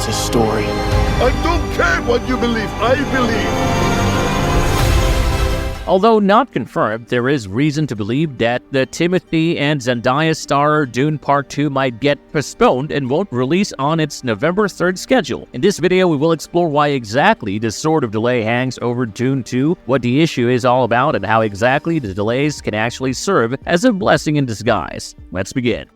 It's a story. I don't care what you believe. I believe. Although not confirmed, there is reason to believe that the Timothy and Zendaya star Dune Part 2 might get postponed and won't release on its November 3rd schedule. In this video, we will explore why exactly this sort of delay hangs over Dune 2, what the issue is all about, and how exactly the delays can actually serve as a blessing in disguise. Let's begin.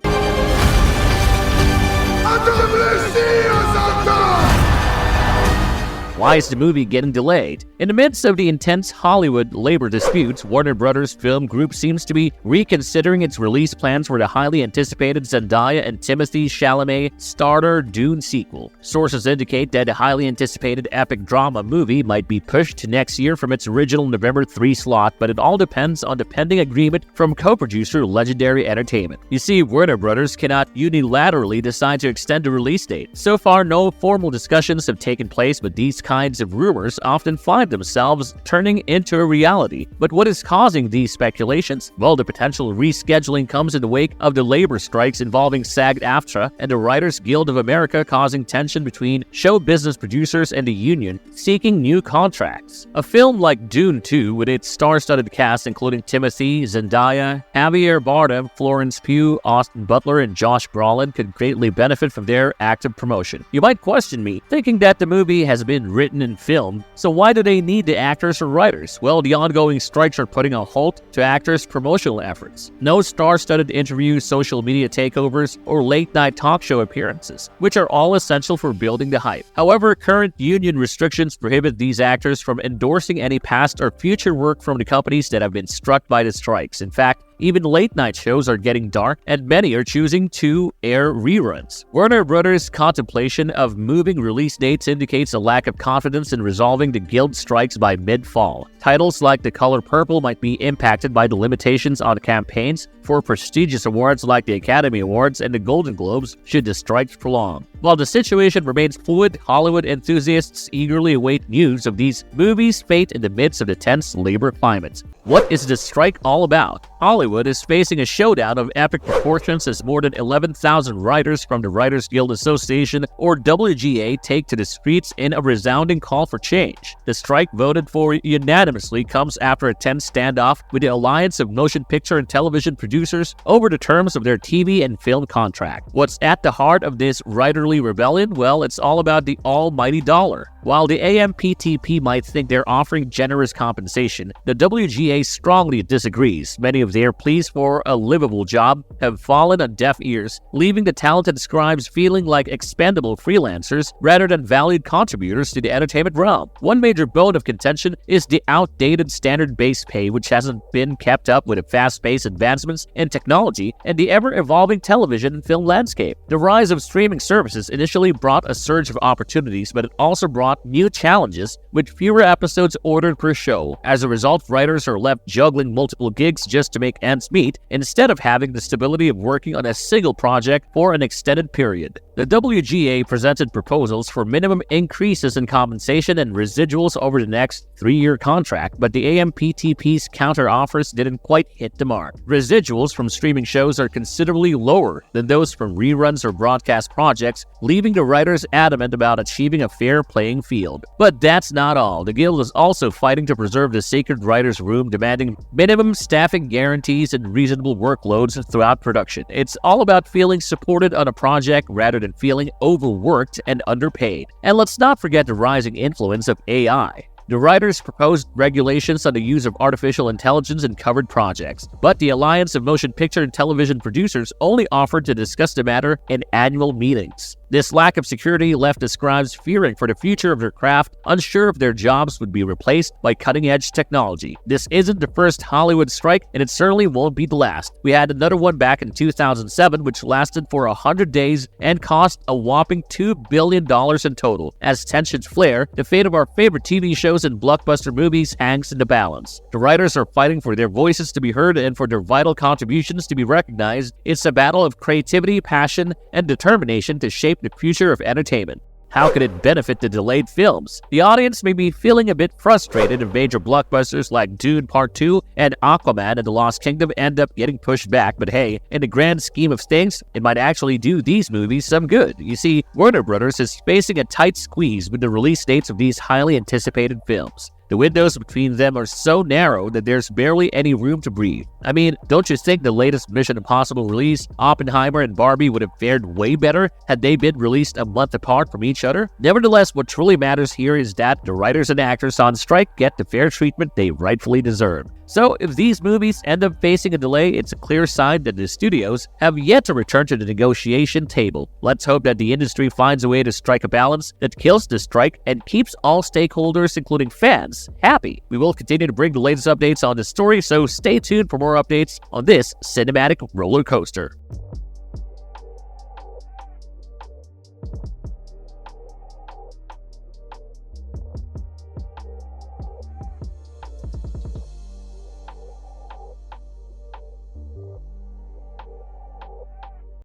Why is the movie getting delayed? In the midst of the intense Hollywood labor disputes, Warner Brothers Film Group seems to be reconsidering its release plans for the highly anticipated Zendaya and Timothée Chalamet starrer Dune sequel. Sources indicate that the highly anticipated epic drama movie might be pushed to next year from its original November 3 slot, but it all depends on the pending agreement from co-producer Legendary Entertainment. You see, Warner Brothers cannot unilaterally decide to extend the release date. So far, no formal discussions have taken place, but these kinds of rumors often find themselves turning into a reality. But what is causing these speculations? Well, the potential rescheduling comes in the wake of the labor strikes involving SAG-AFTRA and the Writers Guild of America, causing tension between show business producers and the union seeking new contracts. A film like Dune 2, with its star-studded cast including Timothée, Zendaya, Javier Bardem, Florence Pugh, Austin Butler, and Josh Brolin, could greatly benefit from their active promotion. You might question me, thinking that the movie has been written and filmed, so why do they need the actors or writers? Well, the ongoing strikes are putting a halt to actors' promotional efforts. No star-studded interviews, social media takeovers, or late-night talk show appearances, which are all essential for building the hype. However, current union restrictions prohibit these actors from endorsing any past or future work from the companies that have been struck by the strikes. In fact, even late-night shows are getting dark, and many are choosing to air reruns. Warner Brothers' contemplation of moving release dates indicates a lack of confidence in resolving the guild strikes by mid-fall. Titles like The Color Purple might be impacted by the limitations on campaigns for prestigious awards like the Academy Awards and the Golden Globes should the strikes prolong. While the situation remains fluid, Hollywood enthusiasts eagerly await news of these movies' fate in the midst of the tense labor climate. What is the strike all about? Hollywood is facing a showdown of epic proportions as more than 11,000 writers from the Writers Guild Association, or WGA, take to the streets in a resounding call for change. The strike, voted for unanimously, comes after a tense standoff with the Alliance of Motion Picture and Television Producers over the terms of their TV and film contract. What's at the heart of this writerly rebellion? Well, it's all about the almighty dollar. While the AMPTP might think they're offering generous compensation, the WGA strongly disagrees. Many of their pleas for a livable job have fallen on deaf ears, leaving the talented scribes feeling like expendable freelancers rather than valued contributors to the entertainment realm. One major bone of contention is the outdated standard-based pay, which hasn't been kept up with the fast-paced advancements in technology and the ever-evolving television and film landscape. The rise of streaming services initially brought a surge of opportunities, but it also brought new challenges with fewer episodes ordered per show. As a result, writers are left juggling multiple gigs just to make ends meet, instead of having the stability of working on a single project for an extended period. The WGA presented proposals for minimum increases in compensation and residuals over the next 3-year contract, but the AMPTP's counter-offers didn't quite hit the mark. Residuals from streaming shows are considerably lower than those from reruns or broadcast projects, leaving the writers adamant about achieving a fair playing field. But that's not all. The Guild is also fighting to preserve the sacred writer's room, demanding minimum staffing guarantees and reasonable workloads throughout production. It's all about feeling supported on a project rather than feeling overworked and underpaid. And let's not forget the rising influence of AI. The writers proposed regulations on the use of artificial intelligence in covered projects, but the Alliance of Motion Picture and Television Producers only offered to discuss the matter in annual meetings. This lack of security left the scribes fearing for the future of their craft, unsure if their jobs would be replaced by cutting-edge technology. This isn't the first Hollywood strike, and it certainly won't be the last. We had another one back in 2007, which lasted for 100 days and cost a whopping $2 billion in total. As tensions flare, the fate of our favorite TV shows and blockbuster movies hangs in the balance. The writers are fighting for their voices to be heard and for their vital contributions to be recognized. It's a battle of creativity, passion, and determination to shape the future of entertainment. how could it benefit the delayed films? The audience may be feeling a bit frustrated if major blockbusters like Dune Part 2 and Aquaman and the Lost Kingdom end up getting pushed back, but hey, in the grand scheme of things, it might actually do these movies some good. You see, Warner Brothers is facing a tight squeeze with the release dates of these highly anticipated films. The windows between them are so narrow that there's barely any room to breathe. I mean, don't you think the latest Mission Impossible release, Oppenheimer and Barbie, would have fared way better had they been released a month apart from each other? Nevertheless, what truly matters here is that the writers and actors on strike get the fair treatment they rightfully deserve. So, if these movies end up facing a delay, it's a clear sign that the studios have yet to return to the negotiation table. Let's hope that the industry finds a way to strike a balance that kills the strike and keeps all stakeholders, including fans, happy. We will continue to bring the latest updates on this story, so stay tuned for more updates on this cinematic roller coaster.